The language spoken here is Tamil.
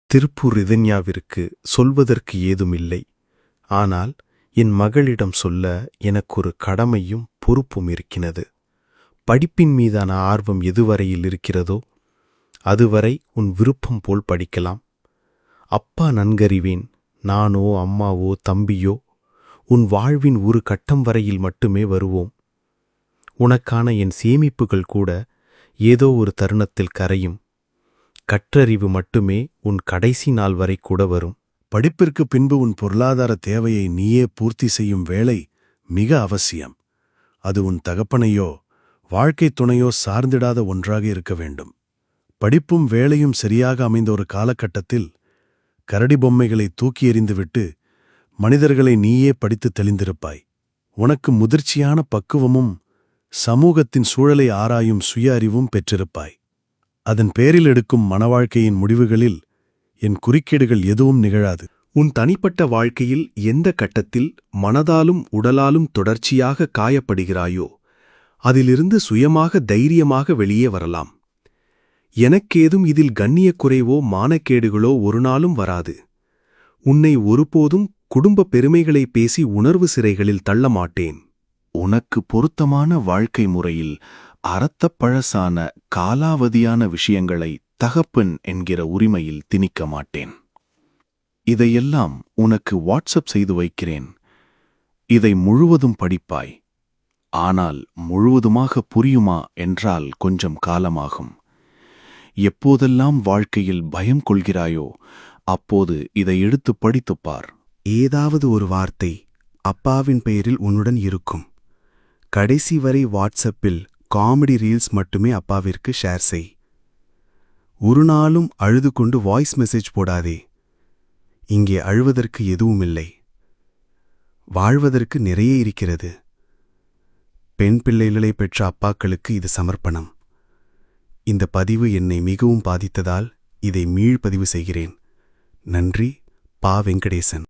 திருப்பூர் ரிதன்யாவிற்கு சொல்வதற்கு ஏதுமில்லை. ஆனால் என் மகளிடம் சொல்ல எனக்கொரு கடமையும் பொறுப்பும் இருக்கிறது. படிப்பின் மீதான ஆர்வம் எதுவரையில் இருக்கிறதோ அதுவரை உன் விருப்பம் போல் படிக்கலாம். அப்பா நன்கறிவேன், நானோ அம்மாவோ தம்பியோ உன் வாழ்வின் ஒரு கட்டம் வரையில் மட்டுமே வருவோம். உனக்கான என் சேமிப்புகள் கூட ஏதோ ஒரு தருணத்தில் கரையும். கற்றறிவு மட்டுமே உன் கடைசி நாள் வரை கூட வரும். படிப்பிற்கு பின்பு உன் பொருளாதார தேவையை நீயே பூர்த்தி செய்யும் வேளை மிக அவசியம். அது உன் தகப்பனையோ வாழ்க்கைத் துணையோ சார்ந்திடாத ஒன்றாக இருக்க வேண்டும். படிப்பும் வேலையும் சரியாக அமைந்த ஒரு காலகட்டத்தில் கரடி பொம்மைகளை தூக்கி எறிந்துவிட்டு மனிதர்களை நீயே படித்து தெளிந்திருப்பாய். உனக்கு முதிர்ச்சியான பக்குவமும் சமூகத்தின் சூழலை ஆராயும் சுய அறிவும் பெற்றிருப்பாய். அதன் பேரில் எடுக்கும் மனவாழ்க்கையின் முடிவுகளில் என் குறுக்கீடுகள் எதுவும் நிகழாது. உன் தனிப்பட்ட வாழ்க்கையில் எந்த கட்டத்தில் மனதாலும் உடலாலும் தொடர்ச்சியாக காயப்படுகிறாயோ அதிலிருந்து சுயமாக தைரியமாக வெளியே வரலாம். எனக்கேதும் இதில் கண்ணியக் குறைவோ மானக்கேடுகளோ ஒரு நாளும் வராது. உன்னை ஒருபோதும் குடும்ப பெருமைகளை பேசி உணர்வு சிறைகளில் தள்ள மாட்டேன். உனக்கு பொருத்தமான வாழ்க்கை முறையில் அறத்தப்பழசான காலாவதியான விஷயங்களை தகப்பன் என்கிற உரிமையில் திணிக்க மாட்டேன். இதையெல்லாம் உனக்கு வாட்ஸ்அப் செய்து வைக்கிறேன். இதை முழுவதும் படிப்பாய். ஆனால் முழுவதுமாக புரியுமா என்றால் கொஞ்சம் காலமாகும். எப்போதெல்லாம் வாழ்க்கையில் பயம் கொள்கிறாயோ அப்போது இதை எடுத்து படித்துப்பார். ஏதாவது ஒரு வார்த்தை அப்பாவின் பெயரில் உன்னுடன் இருக்கும். கடைசி வரை வாட்ஸ்அப்பில் காமெடி ரீல்ஸ் மட்டுமே அப்பாவிற்கு ஷேர் செய். ஒரு நாளும் அழுது கொண்டு வாய்ஸ் மெசேஜ் போடாதே. இங்கே அழுவதற்கு எதுவுமில்லை. வாழ்வதற்கு நிறைய இருக்கிறது. பெண் பிள்ளைகளை பெற்ற அப்பாக்களுக்கு இது சமர்ப்பணம். இந்த பதிவு என்னை மிகவும் பாதித்ததால் இதை மீள்பதிவு செய்கிறேன். நன்றி. பா. வெங்கடேசன்.